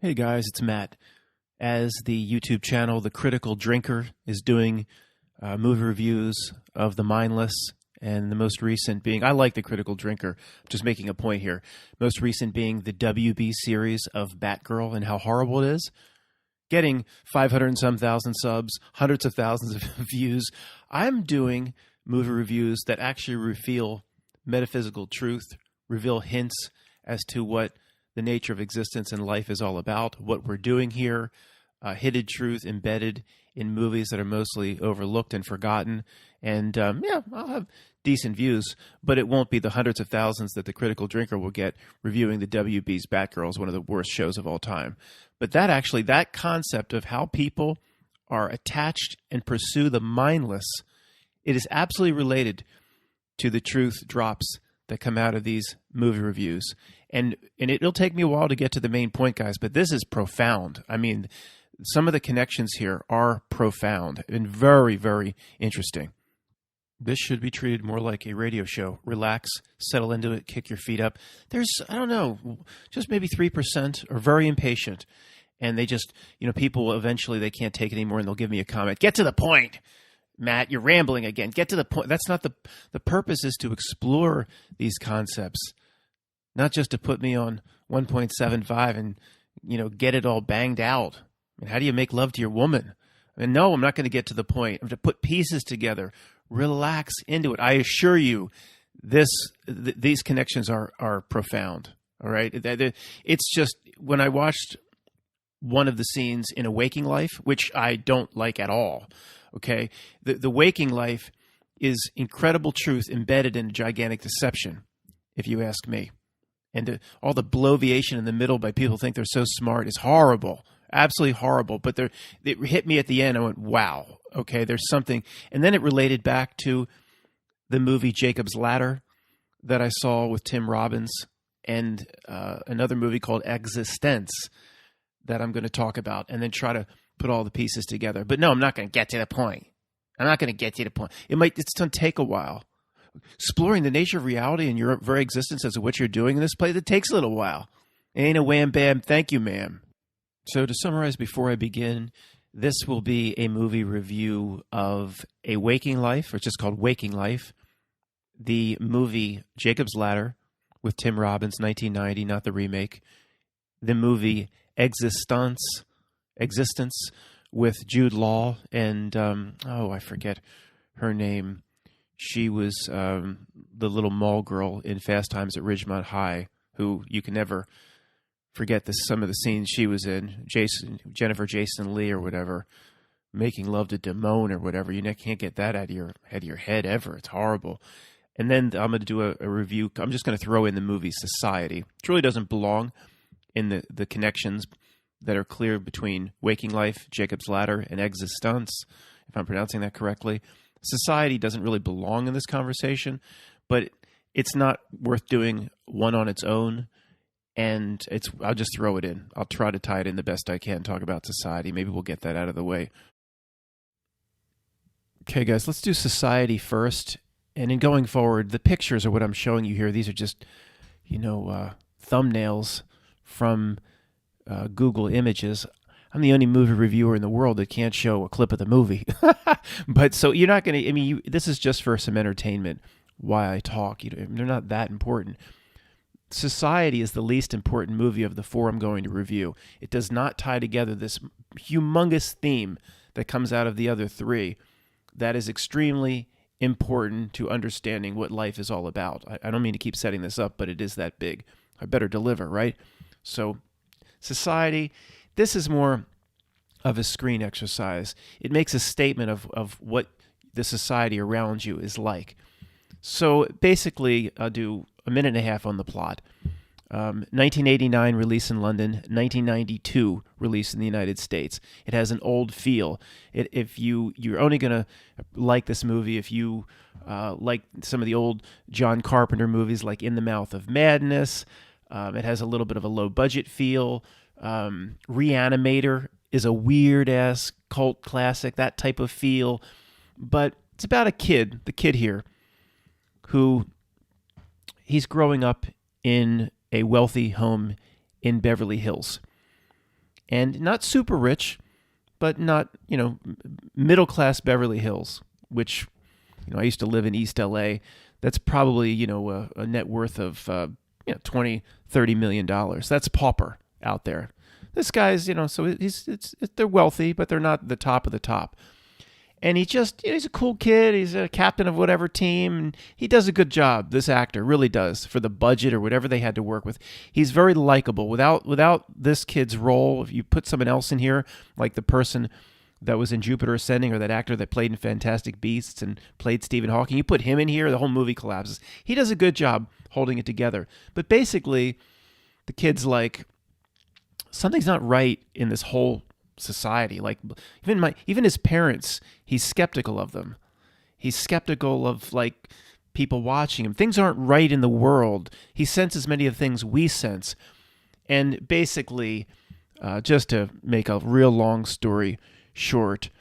Hey guys, it's Matt. As the YouTube channel The Critical Drinker is doing movie reviews of The Mindless, and the most recent being, I like The Critical Drinker, just making a point here, most recent being the WB series of Batgirl and how horrible it is, getting 500 and some thousand subs, hundreds of thousands of views. I'm doing movie reviews that actually reveal metaphysical truth, reveal hints as to what the nature of existence and life is all about, what we're doing here, hidden truth embedded in movies that are mostly overlooked and forgotten. And I'll have decent views, but it won't be the hundreds of thousands that the Critical Drinker will get reviewing the WB's Batgirl is one of the worst shows of all time. But that concept of how people are attached and pursue the mindless, it is absolutely related to the truth drops that come out of these movie reviews. And it'll take me a while to get to the main point, guys, but this is profound. I mean, some of the connections here are profound and very, very interesting. This should be treated more like a radio show. Relax, settle into it, kick your feet up. There's, I don't know, just maybe 3% are very impatient. And they just, people eventually they can't take it anymore and they'll give me a comment. Get to the point. Matt, you're rambling again. Get to the point. That's not the purpose is to explore these concepts, not just to put me on 1.75 and, get it all banged out. And how do you make love to your woman? And no, I'm not going to get to the point. I'm going to put pieces together. Relax into it. I assure you, these connections are profound. All right. It's just when I watched one of the scenes in A Waking Life, which I don't like at all. Okay, the waking life is incredible truth embedded in a gigantic deception, if you ask me. And all the bloviation in the middle by people who think they're so smart is horrible, absolutely horrible. But it hit me at the end. I went, wow, okay, there's something. And then it related back to the movie Jacob's Ladder that I saw with Tim Robbins and another movie called Existence that I'm going to talk about and then try to put all the pieces together. But no, I'm not going to get to the point. I'm not going to get to the point. It's going to take a while. Exploring the nature of reality and your very existence as to what you're doing in this place, it takes a little while. It ain't a wham bam, thank you, ma'am. So to summarize before I begin, this will be a movie review of A Waking Life, or it's just called Waking Life, the movie Jacob's Ladder with Tim Robbins, 1990, not the remake, the movie Existence with Jude Law and I forget her name. She was the little mall girl in Fast Times at Ridgemont High, who you can never forget some of the scenes she was in. Jennifer Jason Leigh or whatever, making love to Damone or whatever. You can't get that out of your head ever. It's horrible. And then I'm going to do a review. I'm just going to throw in the movie Society. It really doesn't belong in the connections that are clear between Waking Life, Jacob's Ladder, and Existence, if I'm pronouncing that correctly. Society doesn't really belong in this conversation, but it's not worth doing one on its own, and I'll just throw it in. I'll try to tie it in the best I can, talk about Society. Maybe we'll get that out of the way. Okay, guys, let's do Society first, and in going forward, the pictures are what I'm showing you here. These are just, thumbnails from Google Images. I'm the only movie reviewer in the world that can't show a clip of the movie. But so you're not going to, this is just for some entertainment, why I talk. They're not that important. Society is the least important movie of the four I'm going to review. It does not tie together this humongous theme that comes out of the other three that is extremely important to understanding what life is all about. I don't mean to keep setting this up, but it is that big. I better deliver, right? So Society, this is more of a screen exercise. It makes a statement of what the society around you is like. So basically, I'll do a minute and a half on the plot. 1989 release in London, 1992 release in the United States. It has an old feel. You're only going to like this movie if you like some of the old John Carpenter movies like In the Mouth of Madness. It has a little bit of a low-budget feel. Reanimator is a weird-ass cult classic, that type of feel. But it's about the kid here, who he's growing up in a wealthy home in Beverly Hills. and not super rich, but not, middle class Beverly Hills, which, I used to live in East LA. That's probably, a net worth of, 20, $30 million. That's pauper out there. This guy's, so they're wealthy, but they're not the top of the top. And he's a cool kid. He's a captain of whatever team. And he does a good job. This actor really does for the budget or whatever they had to work with. He's very likable. Without this kid's role, if you put someone else in here, like the person that was in Jupiter Ascending or that actor that played in Fantastic Beasts and played Stephen Hawking, you put him in here, the whole movie collapses. He does a good job holding it together. But basically, the kid's like, something's not right in this whole society. Like even his parents, he's skeptical of them. He's skeptical of like people watching him. Things aren't right in the world. He senses many of the things we sense. And basically, just to make a real long story short,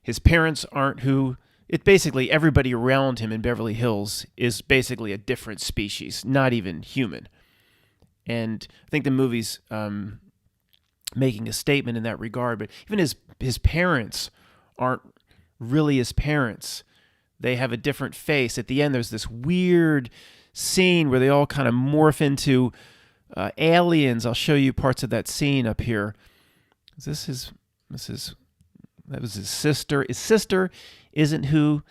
his parents aren't who. It basically everybody around him in Beverly Hills is basically a different species, not even human. And I think the movie's making a statement in that regard. But even his parents aren't really his parents. They have a different face. At the end, there's this weird scene where they all kind of morph into aliens. I'll show you parts of that scene up here. That was his sister. His sister isn't who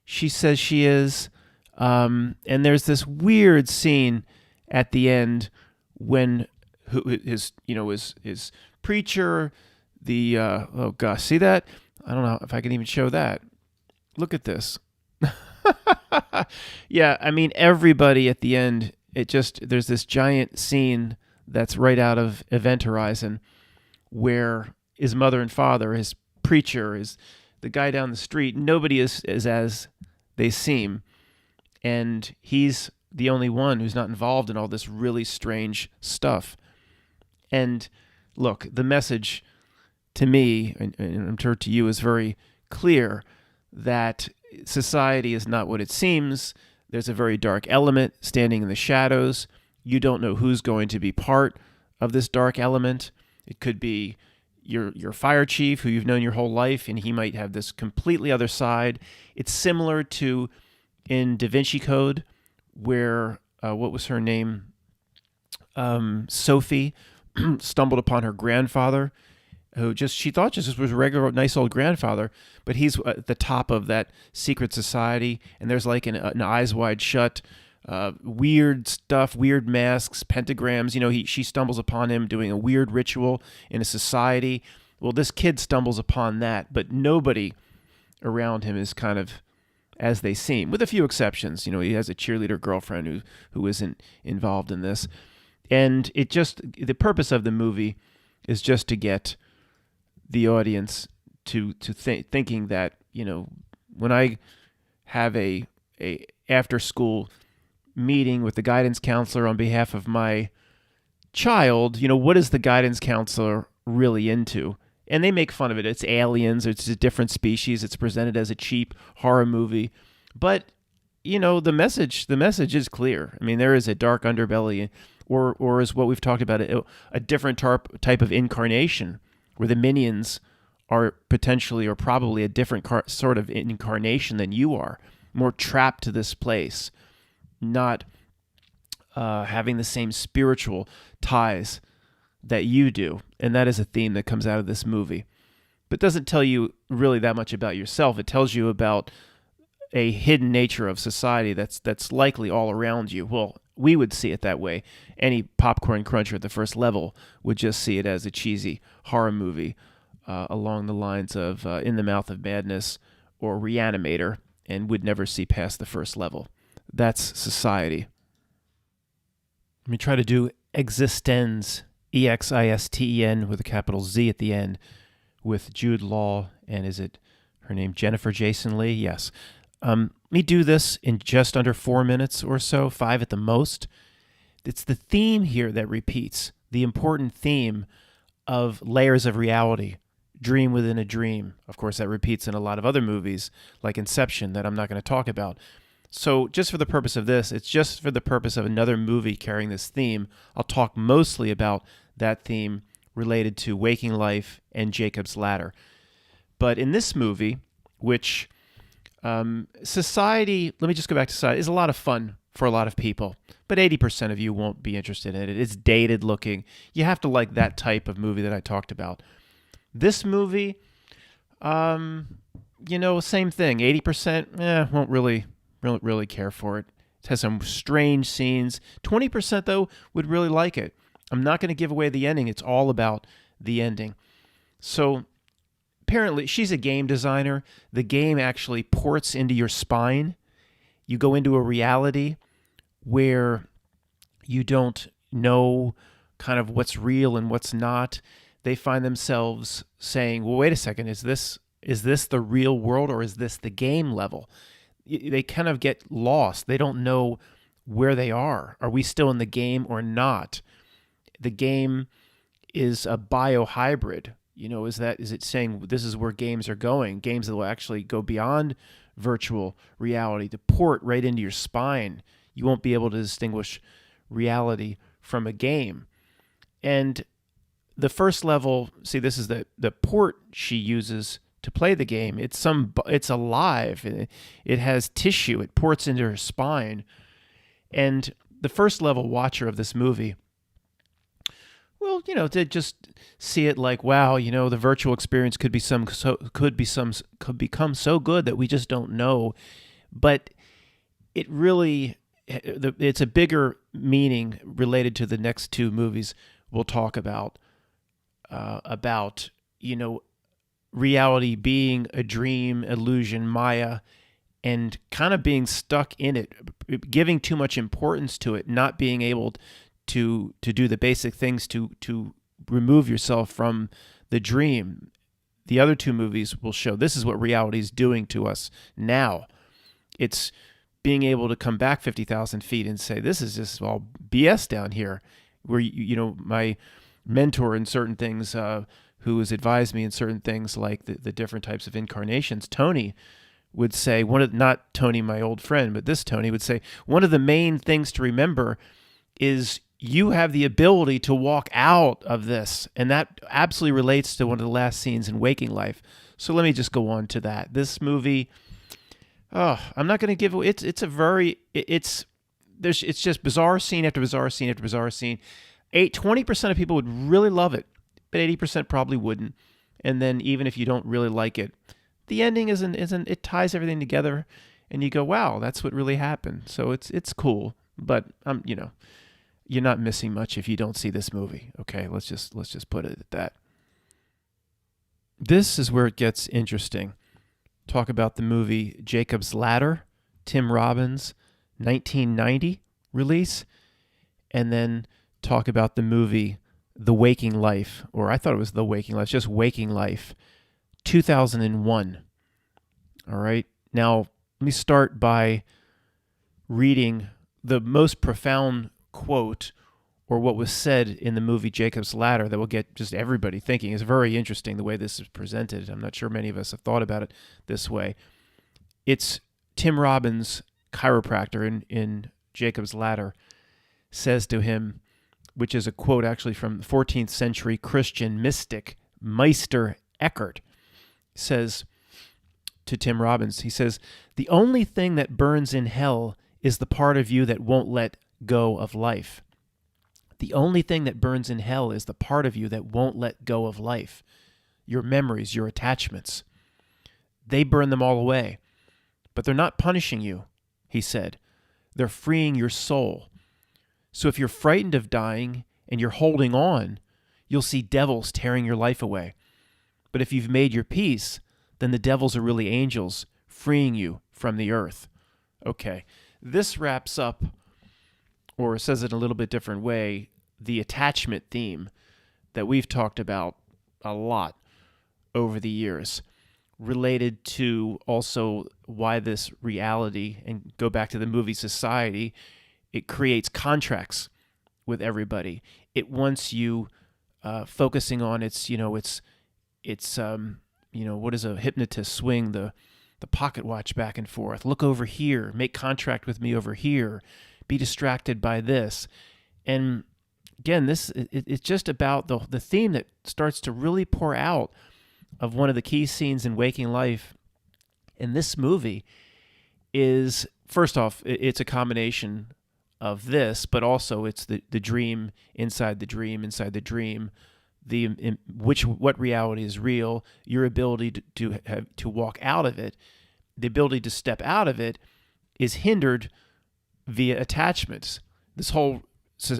she says she is. And there's this weird scene at the end when his preacher, oh gosh, see that? I don't know if I can even show that. Look at this. Yeah, I mean, everybody at the end, there's this giant scene that's right out of Event Horizon where his mother and father, his preacher, is the guy down the street. Nobody is as they seem. And he's the only one who's not involved in all this really strange stuff. And look, the message to me, and I'm sure to you, is very clear that society is not what it seems. There's a very dark element standing in the shadows. You don't know who's going to be part of this dark element. It could be your fire chief who you've known your whole life, and he might have this completely other side. It's similar to in Da Vinci Code, where, what was her name? Sophie stumbled upon her grandfather, who she thought just was a regular nice old grandfather, but he's at the top of that secret society, and there's like an Eyes Wide Shut, weird stuff, weird masks, pentagrams. She stumbles upon him doing a weird ritual in a society. Well, this kid stumbles upon that, but nobody around him is kind of as they seem, with a few exceptions. He has a cheerleader girlfriend who isn't involved in this. And the purpose of the movie is just to get the audience to thinking that, when I have a after school meeting with the guidance counselor on behalf of my child, what is the guidance counselor really into? And they make fun of it. It's aliens. It's a different species. It's presented as a cheap horror movie. But, the message is clear. I mean, there is a dark underbelly, or as what we've talked about, a different type of incarnation where the minions are potentially or probably a different sort of incarnation than you are, more trapped to this place, not having the same spiritual ties that you do. And that is a theme that comes out of this movie. But doesn't tell you really that much about yourself. It tells you about a hidden nature of society that's likely all around you. Well, we would see it that way. Any popcorn cruncher at the first level would just see it as a cheesy horror movie along the lines of In the Mouth of Madness or Reanimator, and would never see past the first level. That's society. Let me try to do Existenz, EXISTEN with a capital Z at the end, with Jude Law, and is it her name Jennifer Jason Leigh? Yes. Let me do this in just under 4 minutes or so, 5 at the most. It's the theme here that repeats, the important theme of layers of reality, dream within a dream. Of course, that repeats in a lot of other movies, like Inception, that I'm not going to talk about. So just for the purpose of this, it's just for the purpose of another movie carrying this theme. I'll talk mostly about that theme related to Waking Life and Jacob's Ladder. But in this movie, which society, let me just go back to society, is a lot of fun for a lot of people, but 80% of you won't be interested in it. It's dated looking. You have to like that type of movie that I talked about. This movie, same thing. 80%, won't really care for it. It has some strange scenes. 20% though would really like it. I'm not going to give away the ending. It's all about the ending. So apparently, she's a game designer. The game actually ports into your spine. You go into a reality where you don't know kind of what's real and what's not. They find themselves saying, well, wait a second, is this the real world or is this the game level? They kind of get lost. They don't know where they are. Are we still in the game or not? The game is a biohybrid. Is it saying this is where games are going? Games that will actually go beyond virtual reality to port right into your spine. You won't be able to distinguish reality from a game. And the first level, see, this is the port she uses to play the game. It's alive. It has tissue. It ports into her spine. And the first level watcher of this movie, well, to just see it like, wow, the virtual experience could become so good that we just don't know. But it's a bigger meaning related to the next two movies we'll talk about reality being a dream, illusion, Maya, and kind of being stuck in it, giving too much importance to it, not being able to do the basic things to remove yourself from the dream. The other two movies will show this is what reality is doing to us now. It's being able to come back 50,000 feet and say, this is just all BS down here. Where, my mentor in certain things, who has advised me in certain things like the different types of incarnations, Tony, would say, not Tony, my old friend, but this Tony would say, one of the main things to remember is you have the ability to walk out of this. And that absolutely relates to one of the last scenes in Waking Life. So let me just go on to that. This movie, I'm not going to give away. It's just bizarre scene after bizarre scene after bizarre scene. 20% of people would really love it, but 80% probably wouldn't. And then even if you don't really like it, the ending isn't it ties everything together, and you go, wow, that's what really happened. So it's cool, but you're not missing much if you don't see this movie. Okay, let's just put it at that. This is where it gets interesting. Talk about the movie Jacob's Ladder, Tim Robbins, 1990 release, and then talk about the movie The Waking Life, or I thought it was The Waking Life, just Waking Life, 2001. All right. Now, let me start by reading the most profound quote, or what was said in the movie Jacob's Ladder, that will get just everybody thinking. It's very interesting the way this is presented. I'm not sure many of us have thought about it this way. It's Tim Robbins, chiropractor in Jacob's Ladder, says to him, which is a quote actually from the 14th century Christian mystic Meister Eckhart, says to Tim Robbins, he says, "The only thing that burns in hell is the part of you that won't let go of life. The only thing that burns in hell is the part of you that won't let go of life. Your memories, your attachments. They burn them all away. But they're not punishing you," he said. "They're freeing your soul. So if you're frightened of dying and you're holding on, you'll see devils tearing your life away. But if you've made your peace, then the devils are really angels freeing you from the earth." Okay, this wraps up, or says it a little bit different way, the attachment theme that we've talked about a lot over the years, related to also why this reality, and go back to the movie Society, it creates contracts with everybody. It wants you focusing on what does a hypnotist swing the pocket watch back and forth? Look over here, make contract with me over here, be distracted by this. And again, it's just about the theme that starts to really pour out of one of the key scenes in Waking Life in this movie is, first off, it's a combination of this, but also it's the dream inside the dream inside the dream, what reality is real, your ability to walk out of it, the ability to step out of it is hindered via attachments. This whole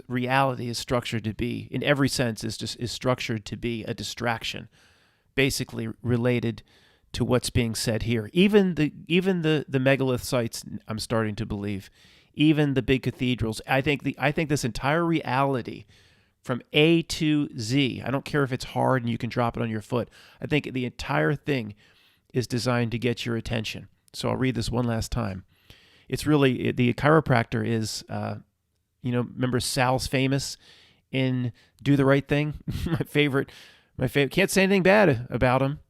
reality is structured to be, in every sense, is structured to be a distraction, basically related to what's being said here. Even the megalith sites, I'm starting to believe, even the big cathedrals. I think this entire reality, from A to Z, I don't care if it's hard and you can drop it on your foot. I think the entire thing is designed to get your attention. So I'll read this one last time. It's really, the chiropractor is, remember Sal's Famous in Do the Right Thing? my favorite. Can't say anything bad about him.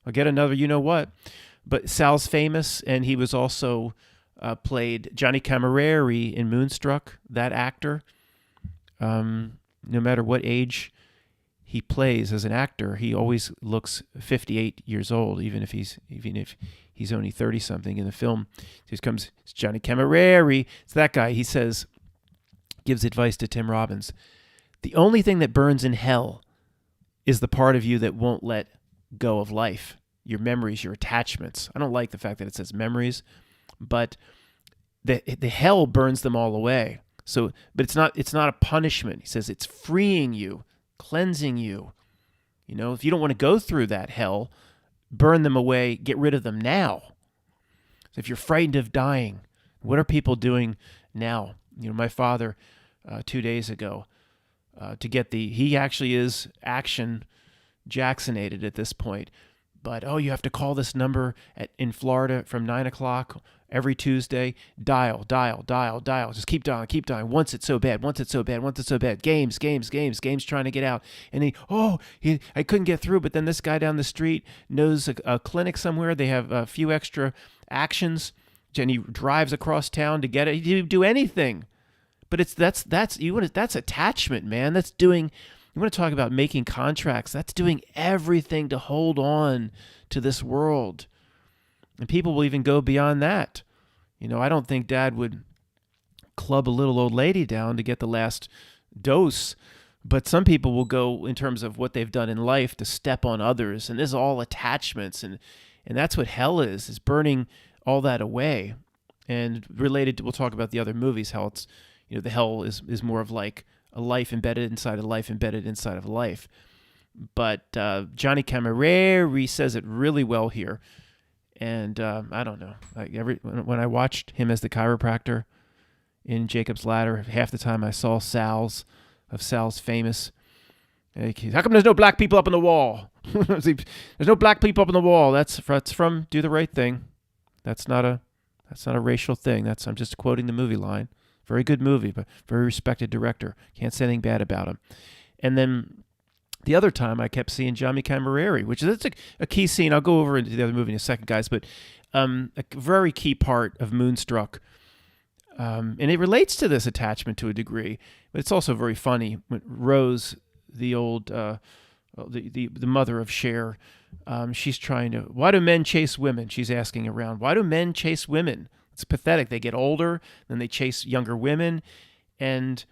I'll get another you-know-what. But Sal's Famous, and he was also played Johnny Camilleri in Moonstruck, that actor. No matter what age he plays as an actor, he always looks 58 years old, even if he's only 30-something in the film. Here comes Johnny Camilleri. It's that guy. He gives advice to Tim Robbins. The only thing that burns in hell is the part of you that won't let go of life, your memories, your attachments. I don't like the fact that it says memories, but the hell burns them all away. So, but it's not a punishment. He says it's freeing you, cleansing you. If you don't want to go through that hell, burn them away, get rid of them now. So if you're frightened of dying, what are people doing now? My father, 2 days ago, he actually is action Jacksonated at this point. But, you have to call this number in Florida from 9 o'clock every Tuesday. Dial. Just keep dialing. Once it's so bad. Games trying to get out. And I couldn't get through, but then this guy down the street knows a clinic somewhere. They have a few extra actions, and he drives across town to get it. He didn't do anything. But that's attachment, man. That's doing... You want to talk about making contracts? That's doing everything to hold on to this world. And people will even go beyond that. I don't think Dad would club a little old lady down to get the last dose, but some people will go in terms of what they've done in life to step on others. And this is all attachments. And that's what hell is burning all that away. And related to, we'll talk about the other movies, how it's, the hell is more of like a life embedded inside a life embedded inside of a life. But Johnny Camilleri says it really well here. And I don't know. When I watched him as the chiropractor in Jacob's Ladder, half the time I saw Sal's Famous. How come there's no black people up on the wall? There's no black people up on the wall. That's from Do the Right Thing. That's not a racial thing. I'm just quoting the movie line. Very good movie, but very respected director. Can't say anything bad about him. And then the other time I kept seeing Johnny Camilleri, which is a key scene. I'll go over into the other movie in a second, guys, but a very key part of Moonstruck. And it relates to this attachment to a degree, but it's also very funny. When Rose, the old, the mother of Cher, she's trying to, why do men chase women? She's asking around, why do men chase women? It's pathetic. They get older, then they chase younger women, and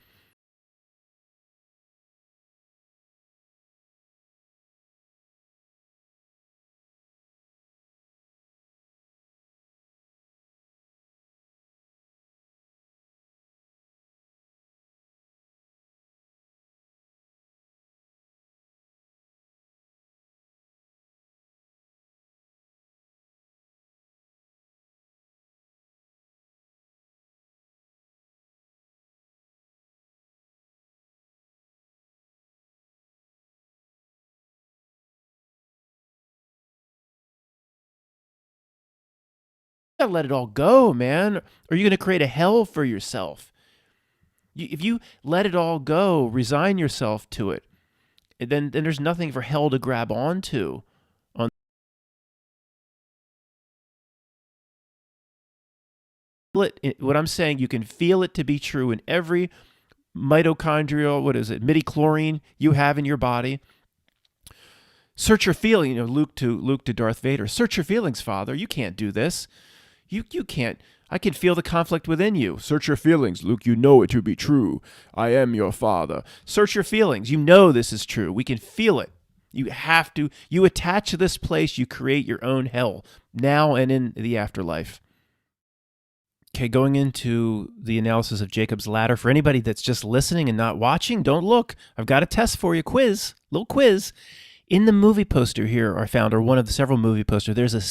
gotta let it all go, man. Or you're going to create a hell for yourself. If you let it all go, resign yourself to it, then there's nothing for hell to grab onto. What I'm saying, you can feel it to be true in every mitochondrial, midichlorian you have in your body. Search your feelings, Luke to Darth Vader. Search your feelings, Father. You can't do this. You can't. I can feel the conflict within you. Search your feelings, Luke. You know it to be true. I am your father. Search your feelings. You know this is true. We can feel it. You have to. You attach to this place. You create your own hell now and in the afterlife. Okay, going into the analysis of Jacob's Ladder. For anybody that's just listening and not watching, don't look. I've got a test for you. Little quiz. In the movie poster here, or one of the several movie posters, there's a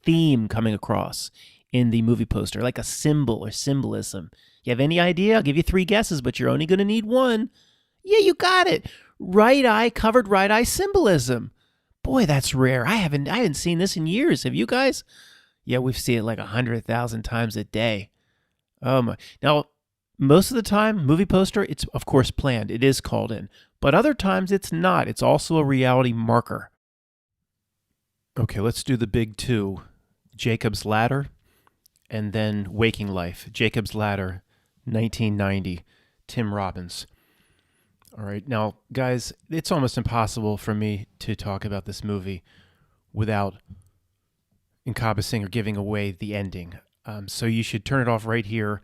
theme coming across in the movie poster, like a symbol or symbolism. You have any idea? I'll give you 3 guesses, but you're only going to need 1. Yeah, you got it. Covered right eye symbolism. Boy, that's rare. I haven't seen this in years. Have you guys? Yeah, we've seen it like 100,000 times a day. Oh my. Now, most of the time, movie poster, it's of course planned. It is called in. But other times it's not. It's also a reality marker. Okay, let's do the big 2. Jacob's Ladder and then Waking Life. Jacob's Ladder, 1990, Tim Robbins. All right, now, guys, it's almost impossible for me to talk about this movie without encompassing or giving away the ending. So you should turn it off right here.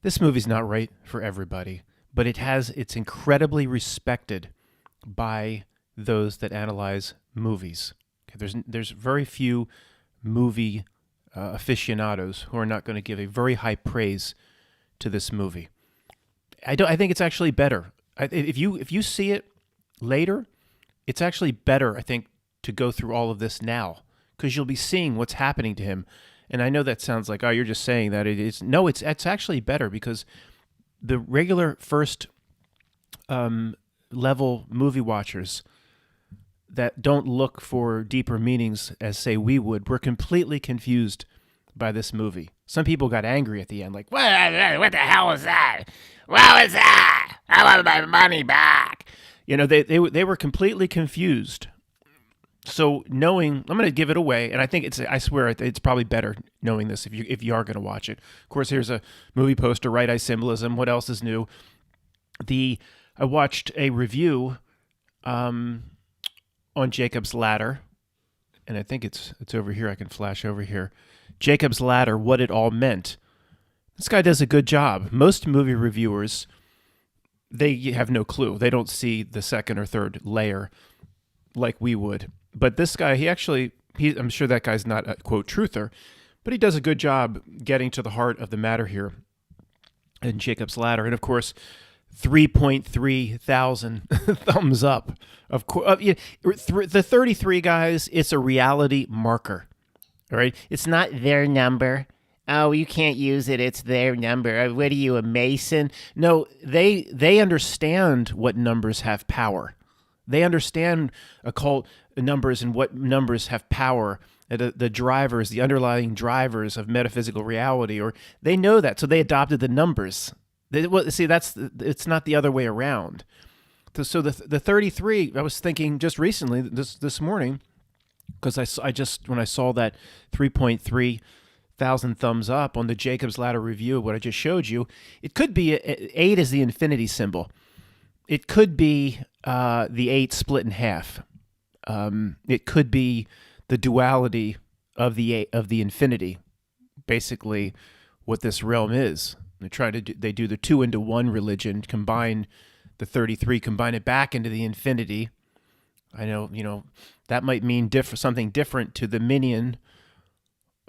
This movie's not right for everybody, but it's incredibly respected by those that analyze movies. Okay, there's very few movie aficionados who are not going to give a very high praise to this movie. I think it's actually better. If you see it later, it's actually better, I think, to go through all of this now, because you'll be seeing what's happening to him. And I know that sounds like, oh, you're just saying that. No, it's actually better, because the regular first level movie watchers that don't look for deeper meanings as, say, we would, were completely confused by this movie. Some people got angry at the end, like, what the hell was that? What was that? I want my money back. They were completely confused. So I'm going to give it away, and I swear it's probably better knowing this if you are going to watch it. Of course, here's a movie poster, right eye symbolism. What else is new? I watched a review on Jacob's Ladder, and I think it's over here. I can flash over here. Jacob's Ladder, what it all meant. This guy does a good job. Most movie reviewers, they have no clue. They don't see the second or third layer like we would. But this guy, I'm sure that guy's not a, quote, truther, but he does a good job getting to the heart of the matter here in Jacob's Ladder. And of course, 3.3 thousand thumbs up. Of course, the 33 guys, it's a reality marker. All right, it's not their number. Oh, you can't use it. It's their number. What are you, a Mason? No, they understand what numbers have power. They understand occult numbers and what numbers have power. The drivers, the underlying drivers of metaphysical reality, or they know that, so they adopted the numbers. It's not the other way around. So the 33, I was thinking just recently, this morning, because when I saw that 3.3 thousand thumbs up on the Jacob's Ladder review of what I just showed you, it could be 8 is the infinity symbol. It could be the 8 split in half. It could be the duality of the infinity. Basically, what this realm is. They do the 2 into 1 religion, combine the 33, combine it back into the infinity. I know, that might mean something different to the minion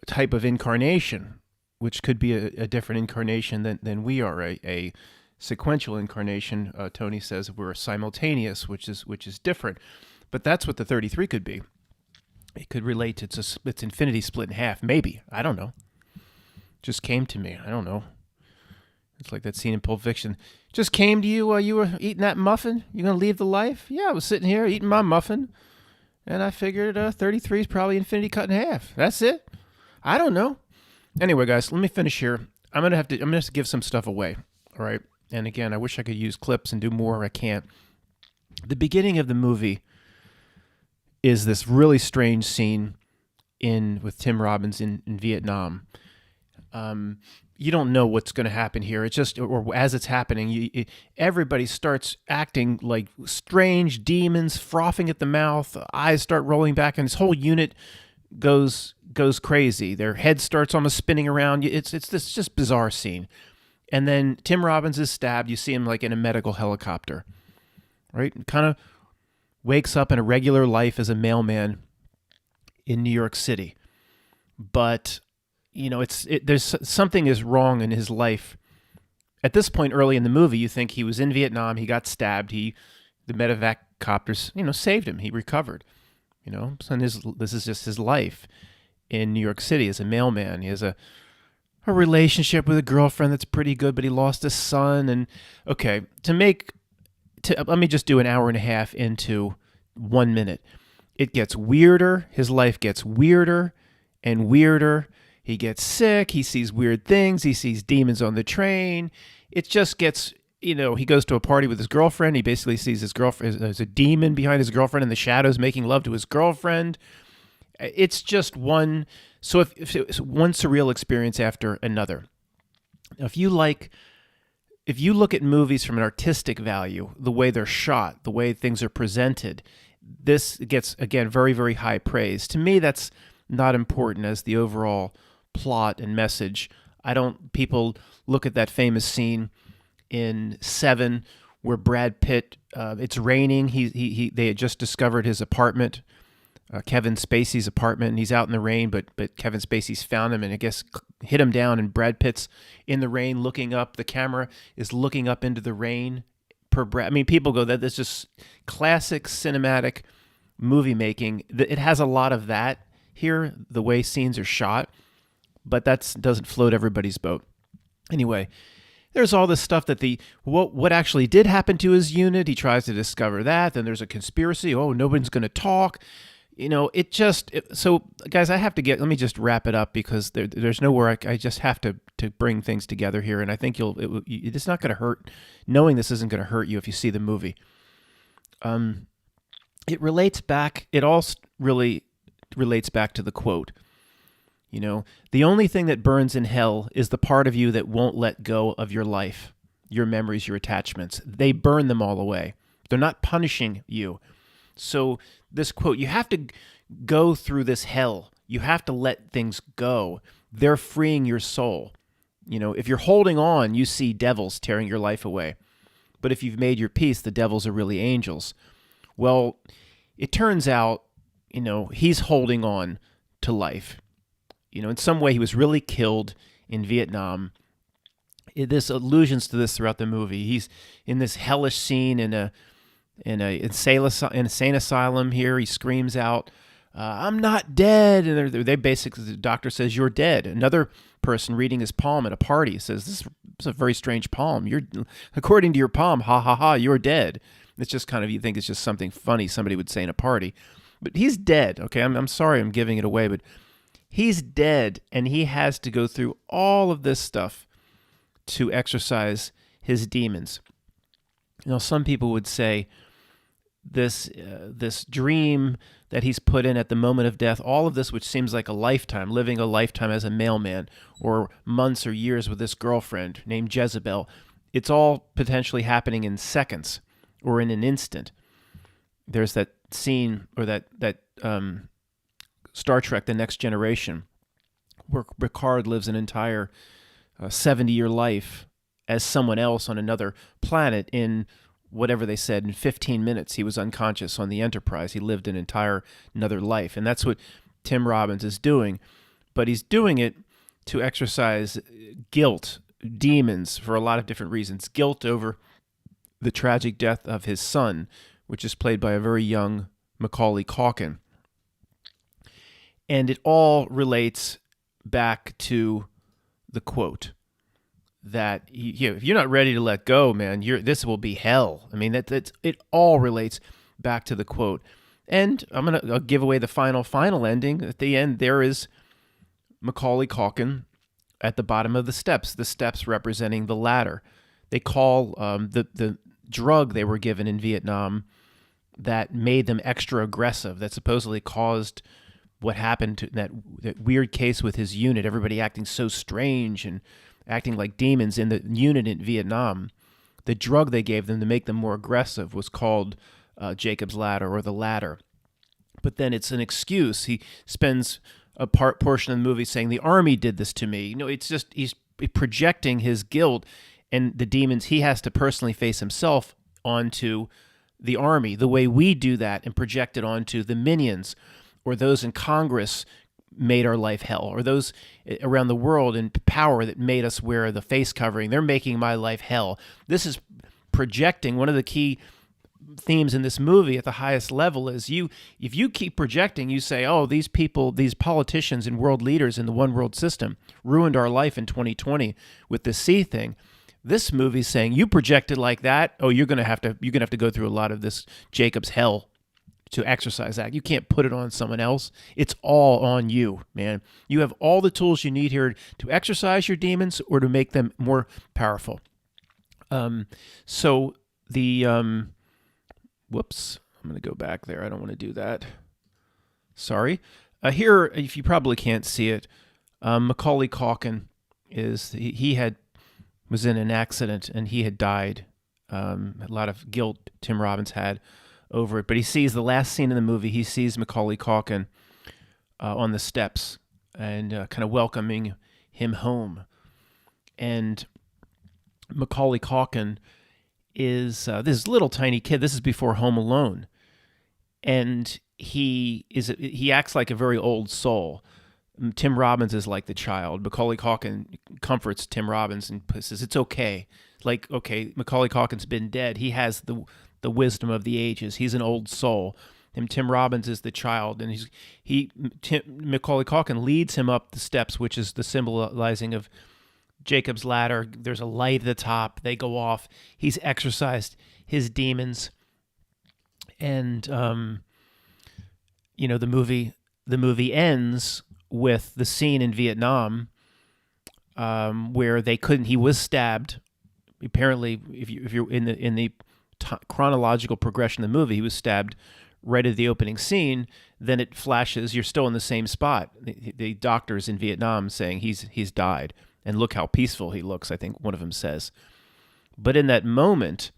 type of incarnation, which could be a different incarnation than we are, a sequential incarnation. Tony says we're simultaneous, which is different, but that's what the 33 could be. It could relate to its infinity split in half, maybe. I don't know. Just came to me. I don't know. It's like that scene in Pulp Fiction. Just came to you while you were eating that muffin? You gonna leave the life? Yeah, I was sitting here eating my muffin, and I figured 33 is probably infinity cut in half. That's it. I don't know. Anyway, guys, let me finish here. I'm gonna have to give some stuff away. All right. And again, I wish I could use clips and do more. I can't. The beginning of the movie is this really strange scene with Tim Robbins in Vietnam. you don't know what's going to happen here. It's just, or as it's happening, everybody starts acting like strange demons, frothing at the mouth, eyes start rolling back, and this whole unit goes crazy. Their head starts almost spinning around. It's this just bizarre scene. And then Tim Robbins is stabbed. You see him like in a medical helicopter, right? Kind of wakes up in a regular life as a mailman in New York City. But there's something is wrong in his life. At this point early in the movie, you think he was in Vietnam, he got stabbed, the medevac copters, saved him, he recovered. So this is just his life in New York City as a mailman. He has a relationship with a girlfriend that's pretty good, but he lost his son. And okay, let me just do an hour and a half into 1 minute. It gets weirder. His life gets weirder and weirder. He gets sick. He sees weird things. He sees demons on the train. It just gets, he goes to a party with his girlfriend. He basically sees his girlfriend. There's a demon behind his girlfriend in the shadows making love to his girlfriend. It's just one. So if it's one surreal experience after another. If you look at movies from an artistic value, the way they're shot, the way things are presented, this gets, again, very, very high praise. To me, that's not important as the overall plot and message. People look at that famous scene in Seven where Brad Pitt, it's raining. They had just discovered his apartment, Kevin Spacey's apartment, and he's out in the rain, but Kevin Spacey's found him and I guess hit him down, and Brad Pitt's in the rain looking up. The camera is looking up into the rain per Brad. I mean, people go, that's just classic cinematic movie making. It has a lot of that here, the way scenes are shot, but that doesn't float everybody's boat. Anyway, there's all this stuff that what actually did happen to his unit. He tries to discover that. Then there's a conspiracy. Oh, nobody's going to talk. So guys, let me just wrap it up because there's nowhere I just have to bring things together here. And I think it's not going to hurt. Knowing this isn't going to hurt you if you see the movie. It all really relates back to the quote. The only thing that burns in hell is the part of you that won't let go of your life, your memories, your attachments. They burn them all away. They're not punishing you. So this quote, you have to go through this hell. You have to let things go. They're freeing your soul. If you're holding on, you see devils tearing your life away. But if you've made your peace, the devils are really angels. Well, it turns out, he's holding on to life. In some way, he was really killed in Vietnam. There's allusions to this throughout the movie. He's in this hellish scene in an insane asylum here. He screams out, "I'm not dead!" And they basically, the doctor says, "You're dead." Another person reading his palm at a party says, "This is a very strange palm. According to your palm, ha ha ha, you're dead." It's just kind of, you think it's just something funny somebody would say in a party. But he's dead, okay? I'm sorry I'm giving it away, but he's dead, and he has to go through all of this stuff to exorcise his demons. Some people would say this dream that he's put in at the moment of death, all of this, which seems like a lifetime, living a lifetime as a mailman, or months or years with this girlfriend named Jezebel, it's all potentially happening in seconds or in an instant. There's that scene, or that Star Trek, The Next Generation, where Picard lives an entire 70-year life as someone else on another planet in whatever they said, in 15 minutes he was unconscious on the Enterprise. He lived an entire another life. And that's what Tim Robbins is doing. But he's doing it to exercise guilt, demons, for a lot of different reasons. Guilt over the tragic death of his son, which is played by a very young Macaulay Culkin. And it all relates back to the quote that if you're not ready to let go, man, this will be hell. I mean, it all relates back to the quote. And I'll give away the final ending. At the end, there is Macaulay Culkin at the bottom of the steps representing the ladder. They call the drug they were given in Vietnam that made them extra aggressive, that supposedly caused what happened to that weird case with his unit, everybody acting so strange and acting like demons in the unit in Vietnam, the drug they gave them to make them more aggressive was called Jacob's Ladder or the Ladder. But then it's an excuse. He spends a portion of the movie saying the army did this to me. It's just he's projecting his guilt and the demons he has to personally face himself onto the army, the way we do that and project it onto the minions or those in Congress made our life hell, or those around the world in power that made us wear the face covering. They're making my life hell. This is projecting. One of the key themes in this movie at the highest level is if you keep projecting, you say, oh, these people, these politicians and world leaders in the one world system ruined our life in 2020 with the C thing. This movie's saying you projected like that. Oh, you're gonna have to go through a lot of this Jacob's hell to exercise that. You can't put it on someone else. It's all on you, man. You have all the tools you need here to exercise your demons or to make them more powerful. So the whoops, I'm gonna go back there. I don't want to do that. Sorry. Here, if you probably can't see it, Macaulay Culkin was in an accident and he had died. A lot of guilt Tim Robbins had over it, but he sees the last scene in the movie. He sees Macaulay Culkin on the steps and kind of welcoming him home. And Macaulay Culkin is this little tiny kid. This is before Home Alone, and he acts like a very old soul. Tim Robbins is like the child. Macaulay Culkin comforts Tim Robbins and says, it's okay. Like, okay, Macaulay Culkin's been dead. He has the wisdom of the ages. He's an old soul. And Tim Robbins is the child. And Macaulay Culkin leads him up the steps, which is the symbolizing of Jacob's Ladder. There's a light at the top. They go off. He's exorcised his demons. And, the movie ends with the scene in Vietnam where he was stabbed. Apparently, if you're in the chronological progression of the movie, he was stabbed right at the opening scene. Then it flashes, you're still in the same spot. The doctors in Vietnam saying he's died, and look how peaceful he looks, I think one of them says. But in that moment,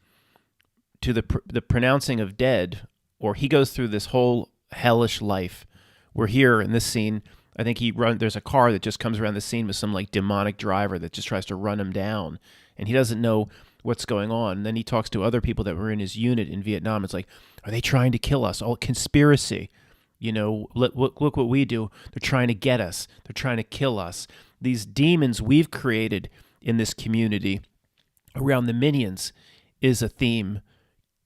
to the pronouncing of dead, or he goes through this whole hellish life. We're here in this scene. I think there's a car that just comes around the scene with some like demonic driver that just tries to run him down, and he doesn't know what's going on. And then he talks to other people that were in his unit in Vietnam. It's like, are they trying to kill us? Oh, conspiracy. Look what we do. They're trying to get us. They're trying to kill us. These demons we've created in this community around the minions is a theme.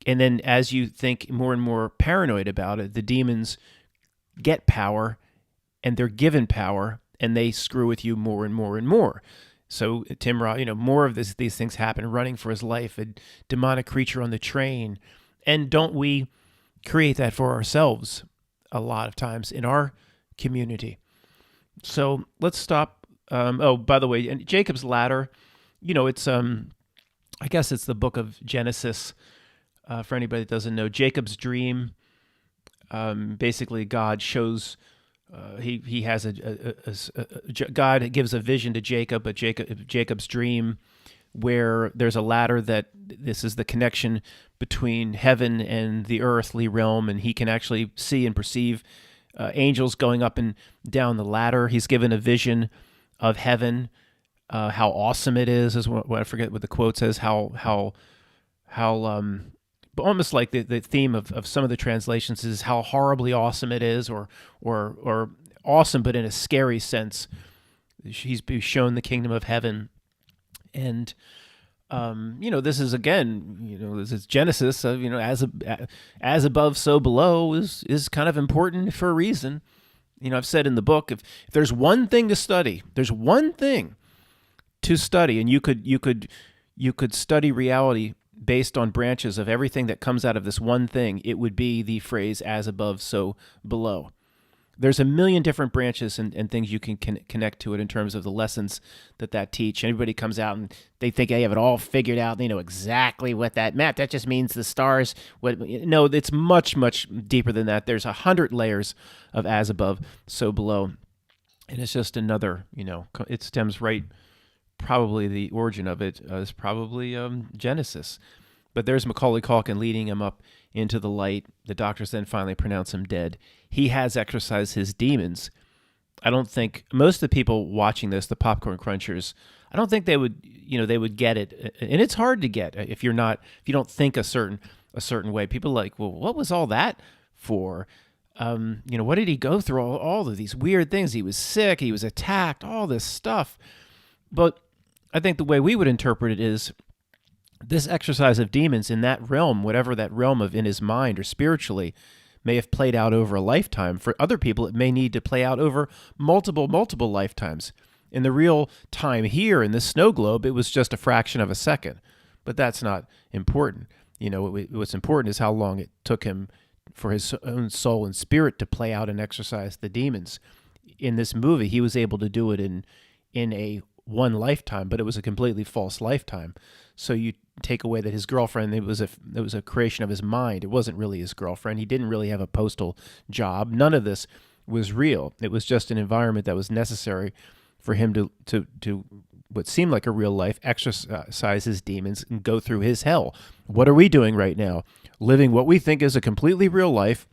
And then as you think more and more paranoid about it, the demons get power, and they're given power, and they screw with you more and more and more. So Tim Roth, more of these things happen. Running for his life, a demonic creature on the train, and don't we create that for ourselves a lot of times in our community? So let's stop. By the way, and Jacob's Ladder, it's I guess it's the book of Genesis. For anybody that doesn't know, Jacob's dream. Basically, God shows. He has God gives a vision to Jacob, but Jacob's dream, where there's a ladder that this is the connection between heaven and the earthly realm, and he can actually see and perceive angels going up and down the ladder. He's given a vision of heaven, how awesome it is what I forget what the quote says. How almost like the theme of some of the translations is how horribly awesome it is, or awesome, but in a scary sense. He's shown the kingdom of heaven. And, this is, again, this is Genesis, as above, so below is kind of important for a reason. I've said in the book, if there's one thing to study, and you could study reality based on branches of everything that comes out of this one thing, it would be the phrase as above, so below. There's a million different branches and things you can connect to it in terms of the lessons that teach. Everybody comes out and they think they have it all figured out. They know exactly what that meant. That just means the stars. No, it's much, much deeper than that. There's 100 layers of as above, so below. And it's just another, it stems right probably the origin of it is probably Genesis. But there's Macaulay Culkin leading him up into the light. The doctors then finally pronounce him dead. He has exorcised his demons. I don't think most of the people watching this, the popcorn crunchers, I don't think they would, they would get it. And it's hard to get if you don't think a certain way. People are like, well, what was all that for? What did he go through? All of these weird things. He was sick. He was attacked. All this stuff. But I think the way we would interpret it is this exercise of demons in that realm, whatever that realm of in his mind or spiritually, may have played out over a lifetime. For other people, it may need to play out over multiple lifetimes. In the real time here in this snow globe, it was just a fraction of a second. But that's not important. What's important is how long it took him for his own soul and spirit to play out and exercise the demons. In this movie, he was able to do it in a one lifetime, but it was a completely false lifetime. So you take away that his girlfriend, it was a creation of his mind. It wasn't really his girlfriend. He didn't really have a postal job. None of this was real. It was just an environment that was necessary for him to what seemed like a real life, exercise his demons and go through his hell. What are we doing right now? Living what we think is a completely real life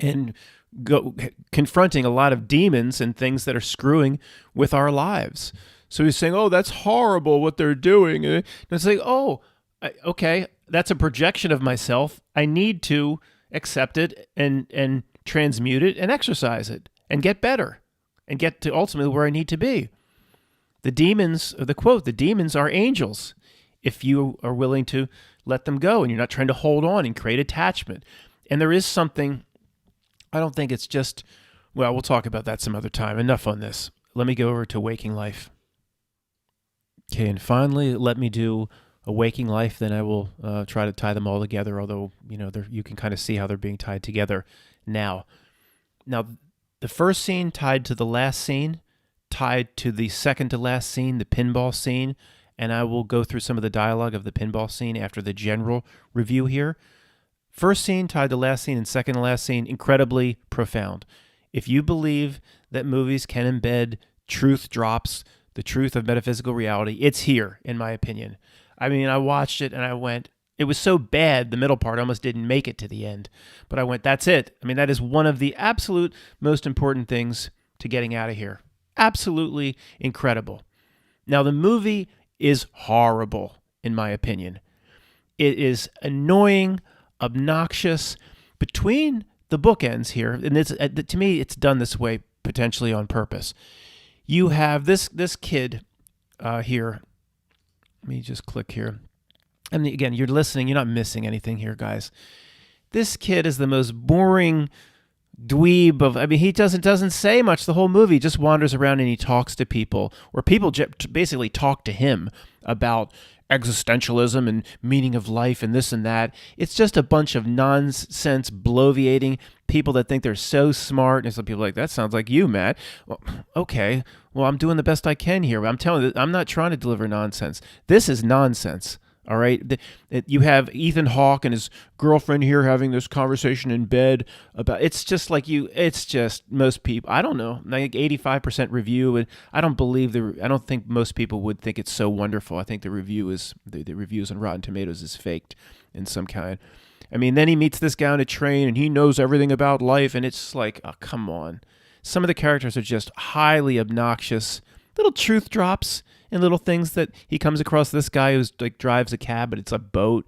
and confronting a lot of demons and things that are screwing with our lives. So he's saying, oh, that's horrible what they're doing. And it's like, okay, that's a projection of myself. I need to accept it and transmute it and exercise it and get better and get to ultimately where I need to be. The demons are angels if you are willing to let them go and you're not trying to hold on and create attachment. And there is something, I don't think it's just, well, we'll talk about that some other time. Enough on this. Let me go over to Waking Life. Okay, and finally, let me do a Waking Life, then I will try to tie them all together, although, you can kind of see how they're being tied together now. Now, the first scene tied to the last scene, tied to the second to last scene, the pinball scene, and I will go through some of the dialogue of the pinball scene after the general review here. First scene tied to last scene and second to last scene, incredibly profound. If you believe that movies can embed truth drops, the truth of metaphysical reality, it's here, in my opinion. I mean, I watched it and I went, it was so bad, the middle part almost didn't make it to the end. But I went, that's it. I mean, that is one of the absolute most important things to getting out of here. Absolutely incredible. Now, the movie is horrible, in my opinion. It is annoying, obnoxious. Between the bookends here, and to me, it's done this way potentially on purpose. You have this kid here. Let me just click here. And again, you're listening. You're not missing anything here, guys. This kid is the most boring dweeb of. I mean, he doesn't say much the whole movie. He just wanders around and he talks to people, or people basically talk to him about existentialism and meaning of life and this and that. It's just a bunch of nonsense, bloviating people that think they're so smart. And some people are like, that sounds like you, Matt. Well, okay. Well, I'm doing the best I can here. I'm telling you, I'm not trying to deliver nonsense. This is nonsense. All right. You have Ethan Hawke and his girlfriend here having this conversation in bed about, it's just most people, I don't know, like 85% review. And I don't think most people would think it's so wonderful. I think the reviews on Rotten Tomatoes is faked in some kind. I mean, then he meets this guy on a train and he knows everything about life. And it's like, oh, come on. Some of the characters are just highly obnoxious, little truth drops and little things that he comes across. This guy who's like drives a cab, but it's a boat.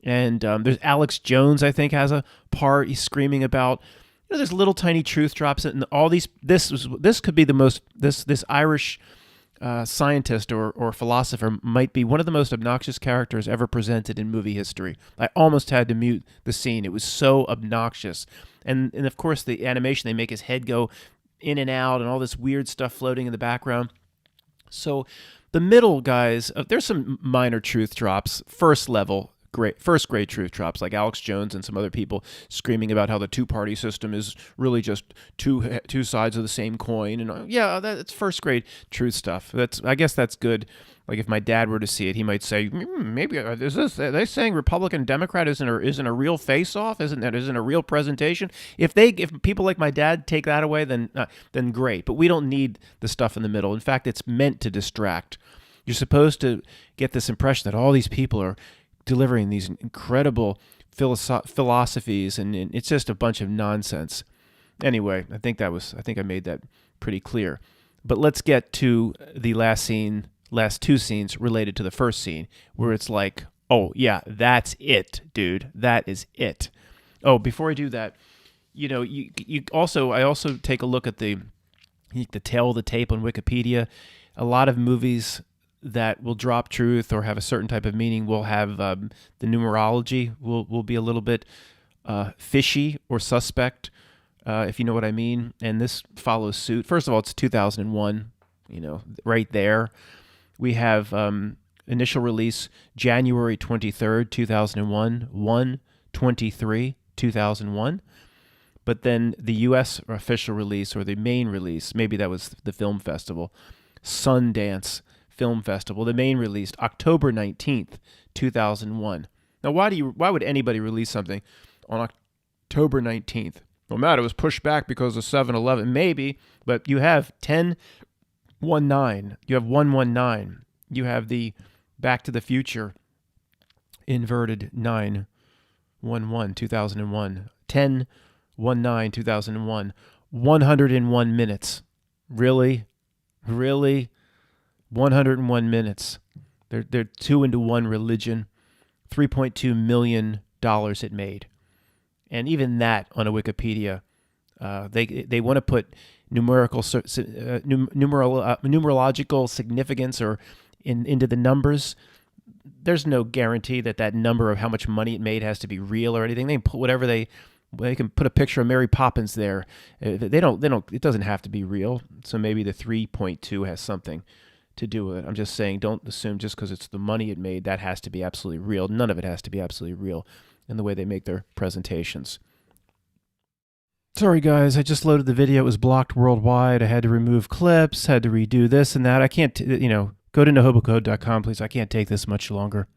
And there's Alex Jones, I think, has a part. He's screaming about, there's little tiny truth drops, and all these. This could be the most. This Irish scientist or philosopher might be one of the most obnoxious characters ever presented in movie history. I almost had to mute the scene. It was so obnoxious, and of course the animation, they make his head go in and out, and all this weird stuff floating in the background. So the middle guys, there's some minor truth drops, first grade truth drops, like Alex Jones and some other people screaming about how the two-party system is really just two sides of the same coin. And yeah, that's first grade truth stuff. I guess that's good. Like if my dad were to see it, he might say, maybe are they saying Republican Democrat isn't a real face-off? Isn't a real presentation? If people like my dad take that away, then great. But we don't need the stuff in the middle. In fact, it's meant to distract. You're supposed to get this impression that all these people are delivering these incredible philosophies, and it's just a bunch of nonsense. Anyway, I think I made that pretty clear. But let's get to the last two scenes related to the first scene, where it's like, oh yeah, that's it, dude. That is it. Oh, before I do that, I also take a look at the tail of the tape on Wikipedia. A lot of movies that will drop truth or have a certain type of meaning will have the numerology will be a little bit fishy or suspect, if you know what I mean. And this follows suit. First of all, it's 2001, right there. We have initial release January 23rd, 2001, 1/23, 2001. But then the U.S. official release, or the main release, maybe that was the film festival, Sundance Film Festival, the main release, October 19th, 2001. Now, why would anybody release something on October 19th? Well, Matt, it was pushed back because of 7/11. Maybe, but you have 10/19. You have 1/19. You have the Back to the Future inverted 9/11, 2001. 10/19, 2001. 101 minutes. Really? 101 minutes. They're 2-1 religion. $3.2 million it made. And even that on a Wikipedia, they want to put numerological significance or into the numbers. There's no guarantee that number of how much money it made has to be real or anything. They can put whatever they can put a picture of Mary Poppins there. They don't. It doesn't have to be real. So maybe the 3.2 has something to do with it. I'm just saying, don't assume just because it's the money it made that has to be absolutely real. None of it has to be absolutely real in the way they make their presentations. Sorry guys, I just loaded the video. It was blocked worldwide. I had to remove clips, had to redo this and that. I can't, go to nahobocode.com, please. I can't take this much longer.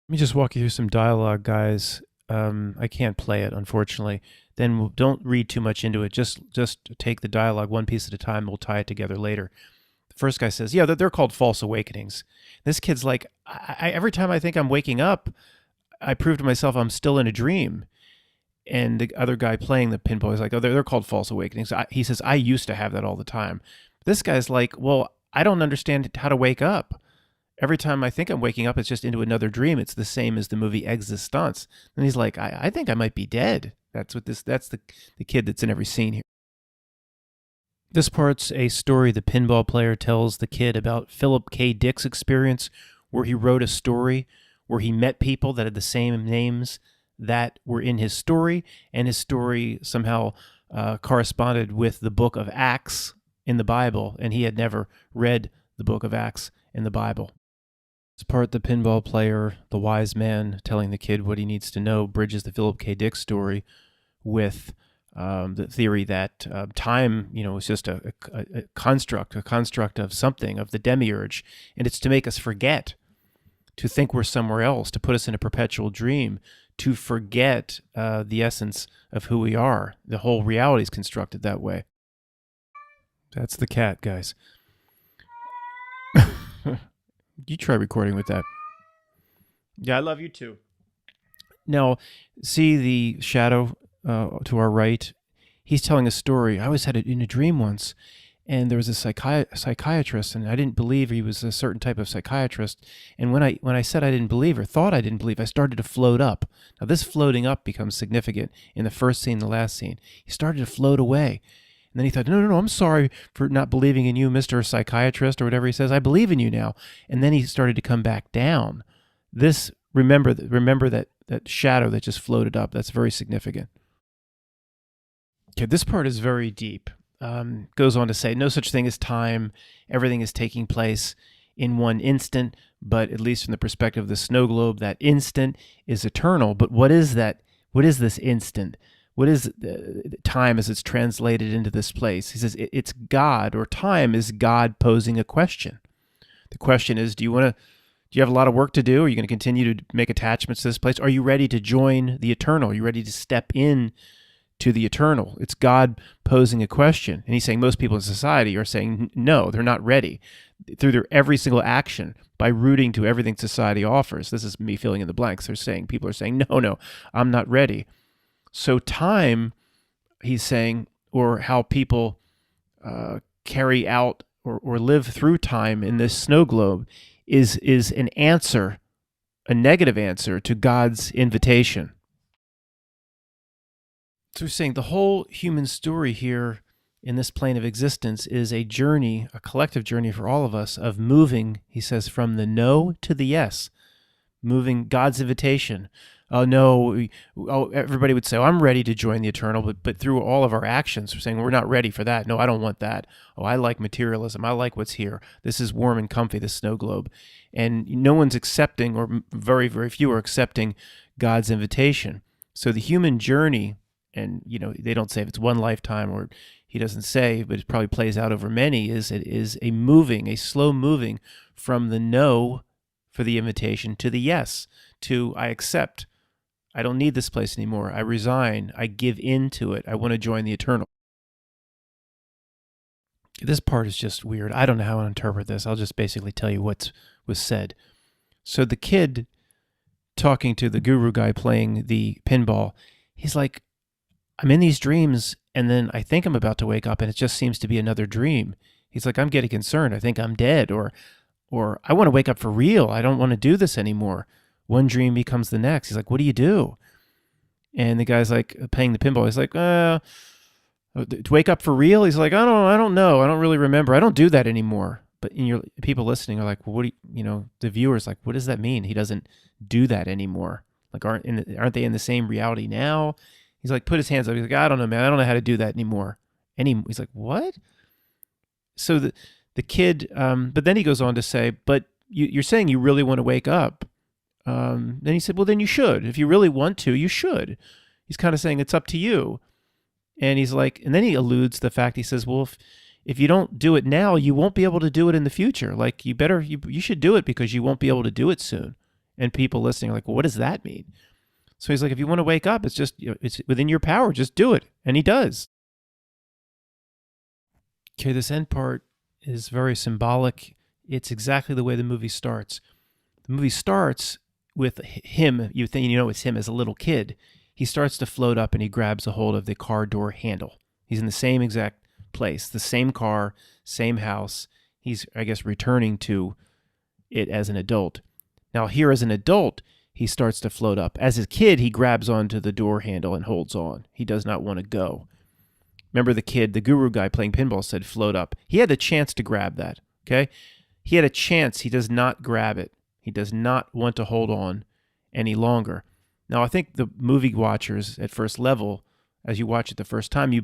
Let me just walk you through some dialogue, guys. I can't play it, unfortunately. Then don't read too much into it. Just take the dialogue one piece at a time. We'll tie it together later. The first guy says, yeah, they're called false awakenings. This kid's like, every time I think I'm waking up, I prove to myself I'm still in a dream. And the other guy playing the pinball is like, oh, they're called false awakenings. He says, I used to have that all the time. This guy's like, well, I don't understand how to wake up. Every time I think I'm waking up, it's just into another dream. It's the same as the movie Existence. And he's like, I think I might be dead. That's the kid that's in every scene here. This part's a story the pinball player tells the kid about Philip K. Dick's experience, where he wrote a story where he met people that had the same names that were in his story, and his story somehow corresponded with the book of Acts in the Bible, and he had never read the book of Acts in the Bible. This part, the pinball player, the wise man telling the kid what he needs to know, bridges the Philip K. Dick story with the theory that time, is just a construct of something, of the demiurge, and it's to make us forget, to think we're somewhere else, to put us in a perpetual dream, to forget the essence of who we are. The whole reality is constructed that way. That's the cat, guys. You try recording with that. Yeah, I love you too. Now, see the shadow to our right? He's telling a story. I always had it in a dream once, and there was a psychiatrist, and I didn't believe he was a certain type of psychiatrist. And when I said I didn't believe, or thought I didn't believe, I started to float up. Now, this floating up becomes significant in the first scene, the last scene. He started to float away. And then he thought, no, I'm sorry for not believing in you, Mr. Psychiatrist, or whatever he says. I believe in you now. And then he started to come back down. This, remember that shadow that just floated up. That's very significant. Okay, this part is very deep. Goes on to say, no such thing as time. Everything is taking place in one instant, but at least from the perspective of the snow globe, that instant is eternal. But what is that? What is this instant? What is time as it's translated into this place? He says it's God, or time is God posing a question. The question is, do you have a lot of work to do? Are you going to continue to make attachments to this place? Are you ready to join the eternal? Are you ready to step in to the eternal. It's God posing a question. And he's saying most people in society are saying no, they're not ready. Through their every single action, by rooting to everything society offers. This is me filling in the blanks. People are saying, no, I'm not ready. So time, he's saying, or how people carry out or live through time in this snow globe is an answer, a negative answer to God's invitation. So we're saying the whole human story here in this plane of existence is a journey, a collective journey for all of us of moving, he says, from the no to the yes, moving God's invitation. Oh, no, everybody would say, oh, I'm ready to join the eternal, but through all of our actions, we're saying we're not ready for that. No, I don't want that. Oh, I like materialism. I like what's here. This is warm and comfy, this snow globe. And no one's accepting, or very, very few are accepting God's invitation. So the human journey, and they don't say if it's one lifetime, or he doesn't say, but it probably plays out over many, is a slow moving from the no for the invitation to the yes, to I accept. I don't need this place anymore. I resign. I give in to it. I want to join the eternal. This part is just weird. I don't know how to interpret this. I'll just basically tell you what was said. So the kid talking to the guru guy playing the pinball, he's like, I'm in these dreams, and then I think I'm about to wake up, and it just seems to be another dream. He's like, I'm getting concerned. I think I'm dead, or I want to wake up for real. I don't want to do this anymore. One dream becomes the next. He's like, what do you do? And the guy's like, playing the pinball. He's like, to wake up for real? He's like, I don't know. I don't really remember. I don't do that anymore. But people listening are like, well, what do the viewers like, what does that mean? He doesn't do that anymore. Like, aren't they in the same reality now? He's like, put his hands up. He's like, I don't know, man. I don't know how to do that anymore. He's like, what? So the kid, but then he goes on to say, but you're saying you really want to wake up. Then he said, well, then you should. If you really want to, you should. He's kind of saying it's up to you. And he's like, and then he alludes to the fact, he says, well, if you don't do it now, you won't be able to do it in the future. Like, you should do it because you won't be able to do it soon. And people listening are like, well, what does that mean? So he's like, if you want to wake up, it's just, it's within your power. Just do it. And he does. Okay, this end part is very symbolic. It's exactly the way the movie starts. The movie starts with him. You think it's him as a little kid. He starts to float up and he grabs a hold of the car door handle. He's in the same exact place, the same car, same house. He's, I guess, returning to it as an adult. Now here as an adult, he starts to float up. As a kid, he grabs onto the door handle and holds on. He does not want to go. Remember the kid, the guru guy playing pinball said float up. He had the chance to grab that, okay? He had a chance. He does not grab it. He does not want to hold on any longer. Now, I think the movie watchers at first level, as you watch it the first time, you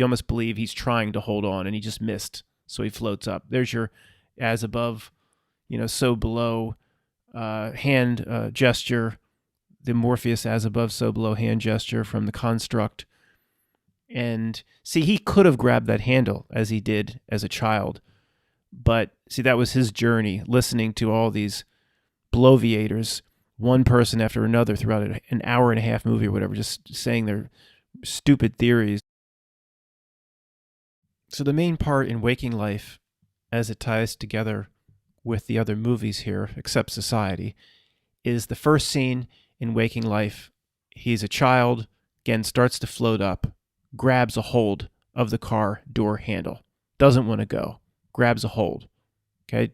almost believe he's trying to hold on and he just missed, so he floats up. There's your as above, so below hand gesture, the Morpheus as above, so below hand gesture from the construct. And see, he could have grabbed that handle as he did as a child. But see, that was his journey, listening to all these bloviators, one person after another throughout an hour and a half movie or whatever, just saying their stupid theories. So the main part in Waking Life, as it ties together with the other movies here, except Society, is the first scene in Waking Life. He's a child, again, starts to float up, grabs a hold of the car door handle, doesn't want to go, grabs a hold, okay?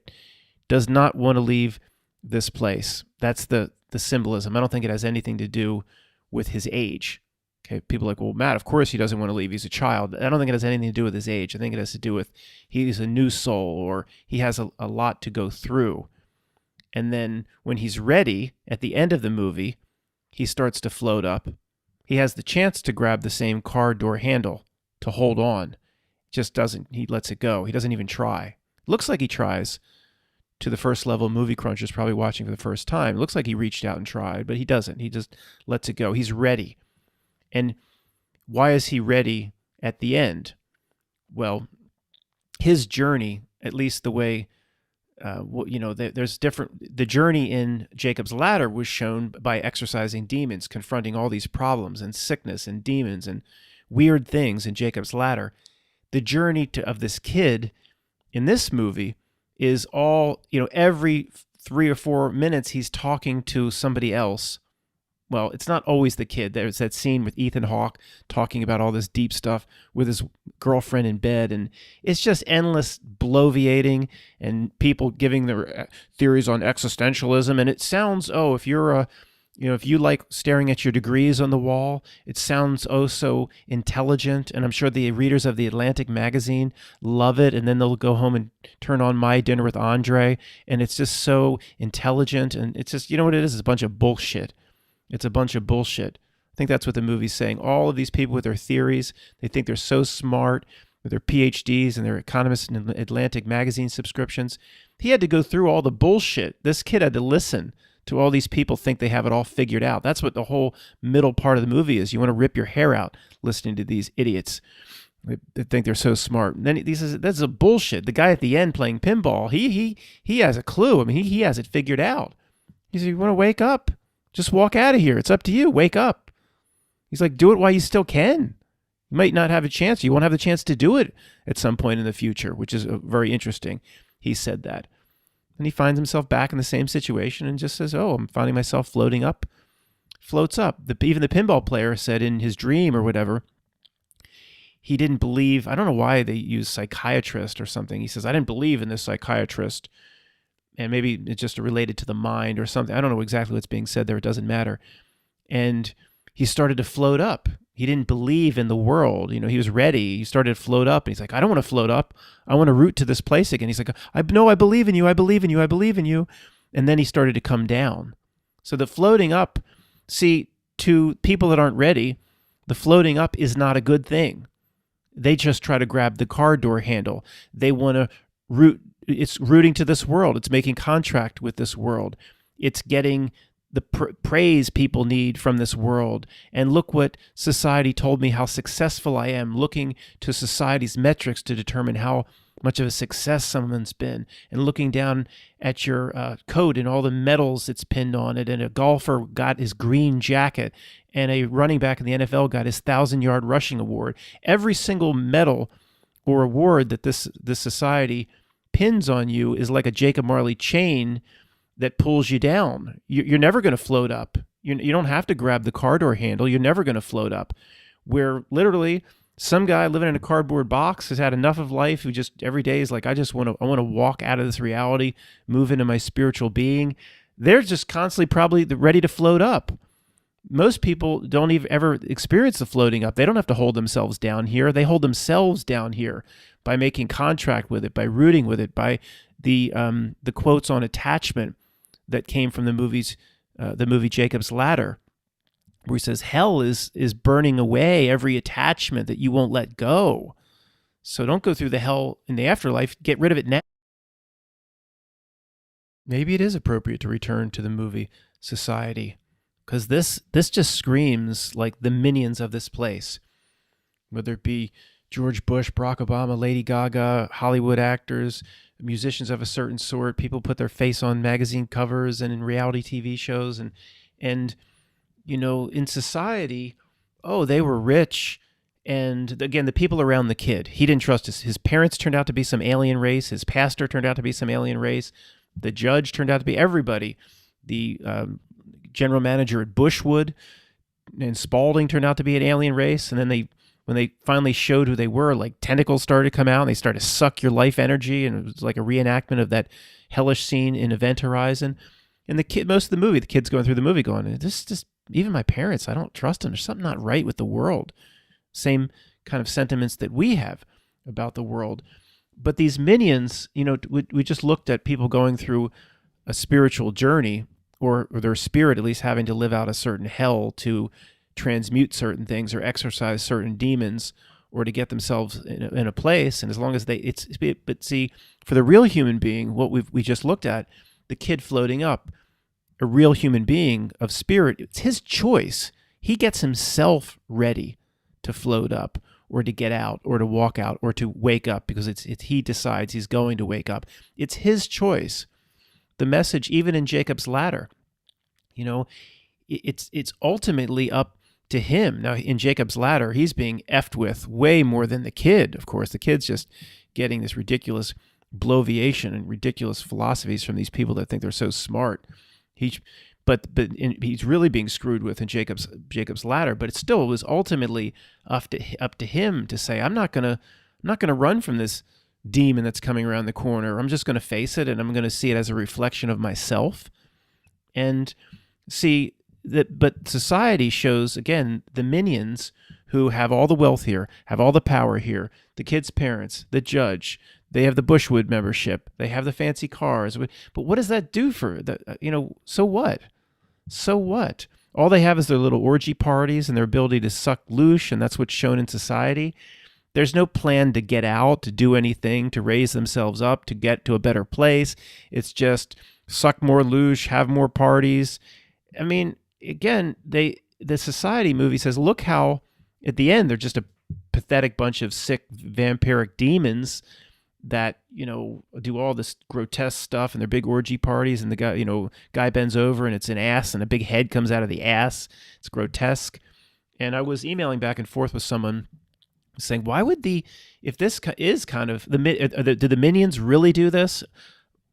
Does not want to leave this place. That's the symbolism. I don't think it has anything to do with his age. Okay, people are like, well, Matt, of course he doesn't want to leave. He's a child. I don't think it has anything to do with his age. I think it has to do with he's a new soul, or he has a lot to go through. And then when he's ready, at the end of the movie, he starts to float up. He has the chance to grab the same car door handle to hold on. Just doesn't. He lets it go. He doesn't even try. Looks like he tries. To the first level movie crunchers probably watching for the first time. It looks like he reached out and tried, but he doesn't. He just lets it go. He's ready. And why is he ready at the end? Well, his journey, at least the way, there's different. The journey in Jacob's Ladder was shown by exorcising demons, confronting all these problems and sickness and demons. And weird things in Jacob's Ladder. The journey of this kid in this movie is all, every 3 or 4 minutes he's talking to somebody else. Well, it's not always the kid. There's that scene with Ethan Hawke talking about all this deep stuff with his girlfriend in bed, and it's just endless bloviating and people giving their theories on existentialism. And it sounds, if you're if you like staring at your degrees on the wall, it sounds so intelligent. And I'm sure the readers of the Atlantic magazine love it. And then they'll go home and turn on My Dinner with Andre, and it's just so intelligent. And it's just, what it is? It's a bunch of bullshit. It's a bunch of bullshit. I think that's what the movie's saying. All of these people with their theories, they think they're so smart with their PhDs and their economists and Atlantic magazine subscriptions. He had to go through all the bullshit. This kid had to listen to all these people think they have it all figured out. That's what the whole middle part of the movie is. You want to rip your hair out listening to these idiots. They think they're so smart. And then that's a bullshit. The guy at the end playing pinball, he has a clue. I mean, he has it figured out. He said, "You want to wake up? Just walk out of here. It's up to you. Wake up." He's like, do it while you still can. You might not have a chance. You won't have the chance to do it at some point in the future, which is very interesting. He said that. And he finds himself back in the same situation and just says, I'm finding myself floating up. Floats up. Even the pinball player said in his dream or whatever, he didn't believe, I don't know why they use psychiatrist or something. He says, I didn't believe in this psychiatrist. And maybe it's just related to the mind or something. I don't know exactly what's being said there. It doesn't matter. And he started to float up. He didn't believe in the world. He was ready. He started to float up. And he's like, I don't want to float up. I want to root to this place again. He's like, I believe in you. I believe in you. I believe in you. And then he started to come down. So the floating up, see, to people that aren't ready, the floating up is not a good thing. They just try to grab the car door handle. They want to root. It's rooting to this world. It's making contract with this world. It's getting the praise people need from this world. And look what society told me, how successful I am, looking to society's metrics to determine how much of a success someone's been, and looking down at your coat and all the medals it's pinned on it, and a golfer got his green jacket, and a running back in the NFL got his 1,000-yard rushing award. Every single medal or award that this society pins on you is like a Jacob Marley chain that pulls you down. You're never going to float up. You don't have to grab the car door handle. You're never going to float up. Where literally some guy living in a cardboard box has had enough of life, who just every day is like, I want to walk out of this reality, move into my spiritual being. They're just constantly probably ready to float up. Most people don't even ever experience the floating up. They don't have to hold themselves down here. They hold themselves down here by making contract with it, by rooting with it, by the quotes on attachment that came from the movie Jacob's Ladder, where he says hell is burning away every attachment that you won't let go. So don't go through the hell in the afterlife. Get rid of it now. Maybe it is appropriate to return to the movie Society, because this just screams like the minions of this place, whether it be George Bush, Barack Obama, Lady Gaga, Hollywood actors, musicians of a certain sort. People put their face on magazine covers and in reality TV shows, and in society, they were rich. And again, the people around the kid, he didn't trust his parents turned out to be some alien race. His pastor turned out to be some alien race. The judge turned out to be everybody. The general manager at Bushwood and Spalding turned out to be an alien race. And then when they finally showed who they were, like tentacles started to come out and they started to suck your life energy. And it was like a reenactment of that hellish scene in Event Horizon. And most of the movie, the kid's going through the movie going, this just, even my parents, I don't trust them. There's something not right with the world. Same kind of sentiments that we have about the world. But these minions, we just looked at people going through a spiritual journey, or their spirit at least having to live out a certain hell to transmute certain things or exorcise certain demons or to get themselves in a place. And as long as but see, for the real human being, what we just looked at, the kid floating up, a real human being of spirit, it's his choice. He gets himself ready to float up or to get out or to walk out or to wake up, because he decides he's going to wake up. It's his choice. The message, even in Jacob's Ladder, it's ultimately up to him. Now, in Jacob's Ladder, he's being effed with way more than the kid, of course. The kid's just getting this ridiculous bloviation and ridiculous philosophies from these people that think they're so smart. But he's really being screwed with in Jacob's Ladder. But it still was ultimately up to him to say, I'm not gonna run from this demon that's coming around the corner. I'm just gonna face it, and I'm gonna see it as a reflection of myself. And see that, but society shows again the minions who have all the wealth here, have all the power here. The kid's parents, the judge. They have the Bushwood membership. They have the fancy cars. But what does that do for the? So what? So what? All they have is their little orgy parties and their ability to suck loosh, and that's what's shown in society. There's no plan to get out, to do anything, to raise themselves up, to get to a better place. It's just suck more loosh, have more parties. I mean, again, the society movie says, look how at the end they're just a pathetic bunch of sick vampiric demons that do all this grotesque stuff and their big orgy parties, and the guy bends over and it's an ass and a big head comes out of the ass. It's grotesque. And I was emailing back and forth with someone saying, why would if this is kind of do the minions really do this?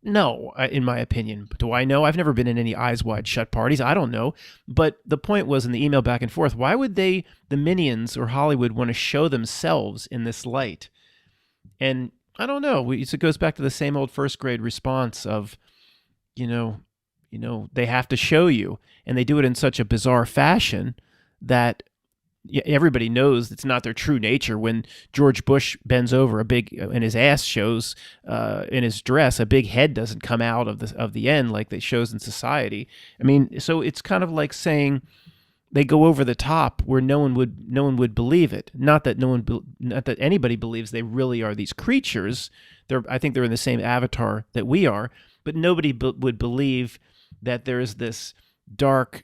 No, in my opinion. Do I know? I've never been in any Eyes Wide Shut parties. I don't know. But the point was in the email back and forth, why would the minions or Hollywood want to show themselves in this light? And I don't know. It goes back to the same old first grade response of, they have to show you, and they do it in such a bizarre fashion that everybody knows it's not their true nature. When George Bush bends over and his ass shows in his dress, a big head doesn't come out of the end like they shows in society. I mean, so it's kind of like saying they go over the top where no one would believe it. Not that anybody believes they really are these creatures. I think they're in the same avatar that we are, but nobody would believe that there is this dark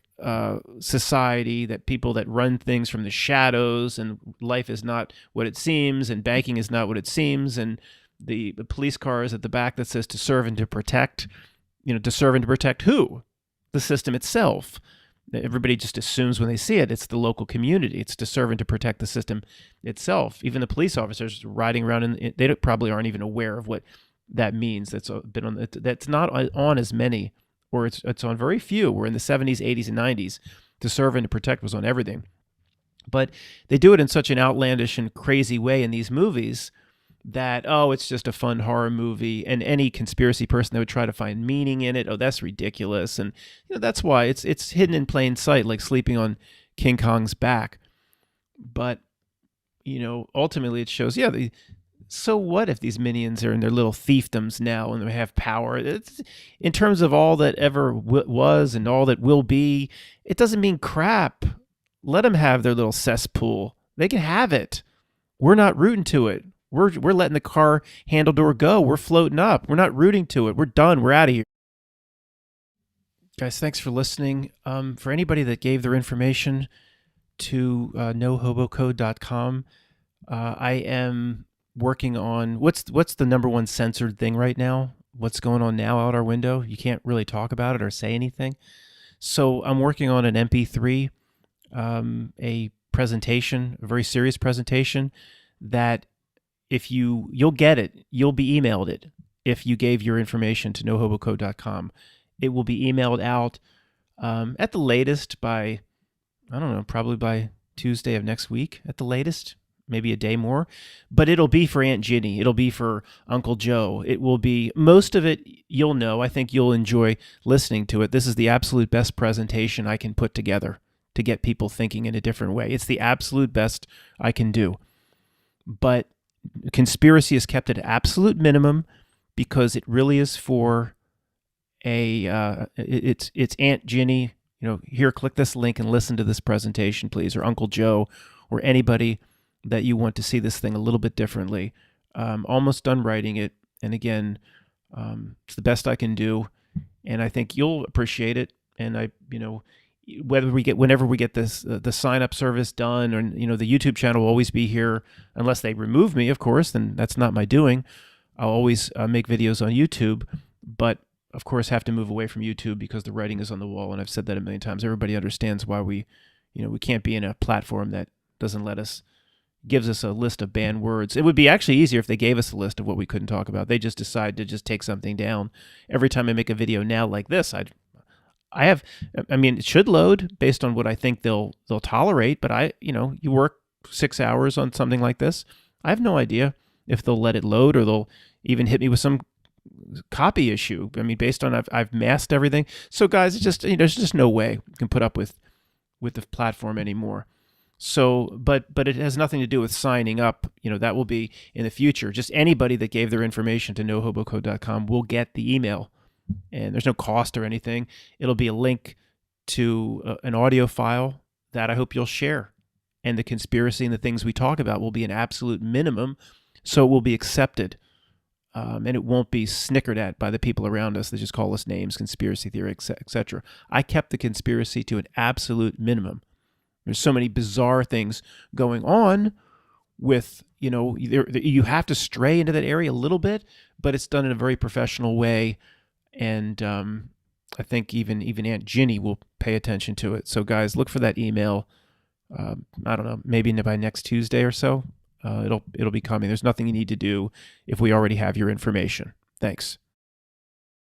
society, that people that run things from the shadows, and life is not what it seems, and banking is not what it seems, and the police cars at the back that says to serve and to protect. To serve and to protect who? The system itself. Everybody just assumes when they see it, it's the local community. It's to serve and to protect the system itself. Even the police officers riding around, they probably aren't even aware of what that means. That's not on as many, or it's on very few. Where in the 70s, 80s, and 90s, to serve and to protect was on everything. But they do it in such an outlandish and crazy way in these movies that, it's just a fun horror movie, and any conspiracy person that would try to find meaning in it, that's ridiculous. And that's why it's hidden in plain sight, like sleeping on King Kong's back. But ultimately it shows, so what if these minions are in their little fiefdoms now and they have power? It's, in terms of all that ever was and all that will be, it doesn't mean crap. Let them have their little cesspool. They can have it. We're not rooting to it. We're letting the car handle door go. We're floating up. We're not rooting to it. We're done. We're out of here. Guys, thanks for listening. For anybody that gave their information to nohobocode.com, I am working on what's the number one censored thing right now? What's going on now out our window? You can't really talk about it or say anything. So I'm working on an MP3, a presentation, a very serious presentation that if you'll get it, you'll be emailed it if you gave your information to nohobocode.com. It will be emailed out at the latest by, I don't know, probably by Tuesday of next week at the latest, maybe a day more. But it'll be for Aunt Ginny. It'll be for Uncle Joe. It will be, most of it you'll know. I think you'll enjoy listening to it. This is the absolute best presentation I can put together to get people thinking in a different way. It's the absolute best I can do. But conspiracy is kept at absolute minimum because it really is for it's Aunt Ginny. Here, click this link and listen to this presentation, please, or Uncle Joe, or anybody that you want to see this thing a little bit differently. Almost done writing it, and again, it's the best I can do, and I think you'll appreciate it. And whenever we get this the sign up service done, or the YouTube channel will always be here unless they remove me, of course, then that's not my doing. I'll always make videos on YouTube, but of course have to move away from YouTube because the writing is on the wall, and I've said that a million times. Everybody understands why we we can't be in a platform that doesn't gives us a list of banned words. It would be actually easier if they gave us a list of what we couldn't talk about. They just decide to just take something down. Every time I make a video now like this, it should load based on what I think they'll tolerate, but you work 6 hours on something like this. I have no idea if they'll let it load or they'll even hit me with some copy issue. Based on I've masked everything. So guys, it's just there's just no way we can put up with the platform anymore. So, but it has nothing to do with signing up. That will be in the future. Just anybody that gave their information to nohobocode.com will get the email, and there's no cost or anything. It'll be a link to an audio file that I hope you'll share, and the conspiracy and the things we talk about will be an absolute minimum, so it will be accepted, and it won't be snickered at by the people around us that just call us names, conspiracy theory, etc. I kept the conspiracy to an absolute minimum. There's so many bizarre things going on with, you have to stray into that area a little bit, but it's done in a very professional way. And I think even Aunt Ginny will pay attention to it. So guys, look for that email. I don't know, maybe by next Tuesday or so. It'll be coming. There's nothing you need to do if we already have your information. Thanks.